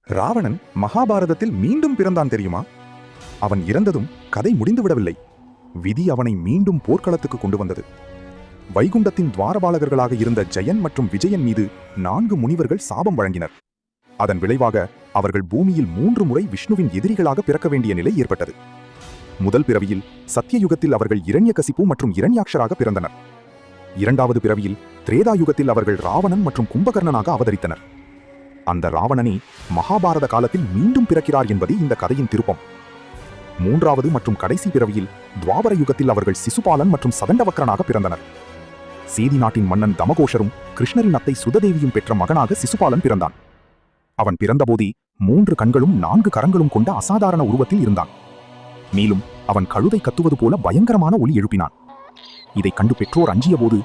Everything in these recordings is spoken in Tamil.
ராவணன் மகாபாரதத்தில் மீண்டும் பிறந்தான் தெரியுமா? அவன் இறந்ததும் கதை முடிந்துவிடவில்லை. விதி அவனை மீண்டும் போர்க்களத்துக்கு கொண்டு வந்தது. வைகுண்டத்தின் துவாரபாலகர்களாக இருந்த ஜெயன் மற்றும் விஜயன் மீது 4 முனிவர்கள் சாபம் வழங்கினர். அதன் விளைவாக அவர்கள் பூமியில் 3 முறை விஷ்ணுவின் எதிரிகளாக பிறக்க வேண்டிய நிலை ஏற்பட்டது. முதல் பிறவியில் சத்தியயுகத்தில் அவர்கள் இரண்யகசிப்பு மற்றும் இரண்யாக்ஷராக பிறந்தனர். இரண்டாவது பிறவியில் திரேதாயுகத்தில் அவர்கள் ராவணன் மற்றும் கும்பகர்ணனாக அவதரித்தனர். அந்த ராவணனே மகாபாரத காலத்தில் மீண்டும் பிறக்கிறார் என்பதே இந்த கதையின் திருப்பம். மூன்றாவது மற்றும் கடைசி பிறவியில் துவாபர யுகத்தில் அவர்கள் சிசுபாலன் மற்றும் சதண்டவக்ரனாக பிறந்தனர். சேதி நாட்டின் மன்னன் தமகோஷரும் கிருஷ்ணரின் அத்தை சுததேவியும் பெற்ற மகனாக சிசுபாலன் பிறந்தான். அவன் பிறந்தபோதே 3 கண்களும் 4 கரங்களும் கொண்ட அசாதாரண உருவத்தில் இருந்தான். மேலும் அவன் கழுதை கத்துவது போல பயங்கரமான ஒலி எழுப்பினான். இதை கண்டு பெற்றோர் அஞ்சிய போது,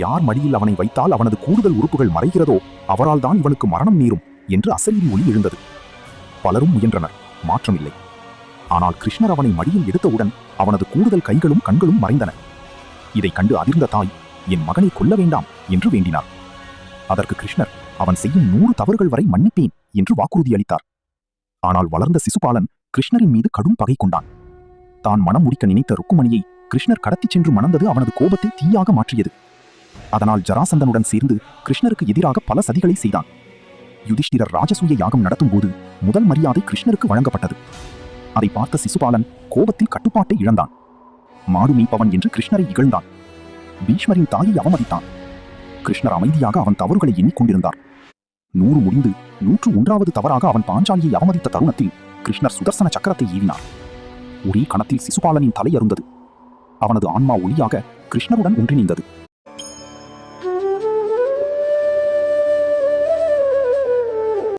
யார் மடியில் அவனை வைத்தால் அவனது கூடுதல் உறுப்புகள் மறைகிறதோ அவரால் தான் இவனுக்கு மரணம் நேரும் என்று அசரீரி ஒலி எழுந்தது. பலரும் முயன்றனர், மாற்றமில்லை. ஆனால் கிருஷ்ணர் அவனை மடியில் எடுத்தவுடன் அவனது கூடுதல் கைகளும் கண்களும் மறைந்தன. இதை கண்டு அதிர்ந்த தாய், என் மகனை கொல்ல வேண்டாம் என்று வேண்டினார். அதற்கு கிருஷ்ணர், அவன் செய்யும் 100 தவறுகள் வரை மன்னிப்பேன் என்று வாக்குறுதி அளித்தார். ஆனால் வளர்ந்த சிசுபாலன் கிருஷ்ணரின் மீது கடும் பகை கொண்டான். தான் மனம் முடிக்க நினைத்த ருக்குமணியை கிருஷ்ணர் கடத்திச் சென்று மணந்தது அவனது கோபத்தை தீயாக மாற்றியது. அதனால் ஜராசந்தனுடன் சேர்ந்து கிருஷ்ணருக்கு எதிராக பல சதிகளை செய்தான். யுதிஷ்டிரர் ராஜசூய யாகம் நடத்தும் போது முதல் மரியாதை கிருஷ்ணருக்கு வழங்கப்பட்டது. அதை பார்த்த சிசுபாலன் கோபத்தில் கட்டுப்பாட்டை இழந்தான். மாடு மீட்பவன் என்று கிருஷ்ணரை இகழ்ந்தான். பீஷ்மரின் தாயை அவமதித்தான். கிருஷ்ணர் அமைதியாக அவன் தவறுகளை எண்ணிக்கொண்டிருந்தார். 100 முடிந்து 101வது தவறாக அவன் பாஞ்சாலியை அவமதித்த தருணத்தில் கிருஷ்ணர் சுதர்சன சக்கரத்தை ஏவினார். ஒரே கணத்தில் சிசுபாலனின் தலை அருந்தது. அவனது ஆன்மா ஒளியாக கிருஷ்ணருடன் ஒன்றிணைந்தது.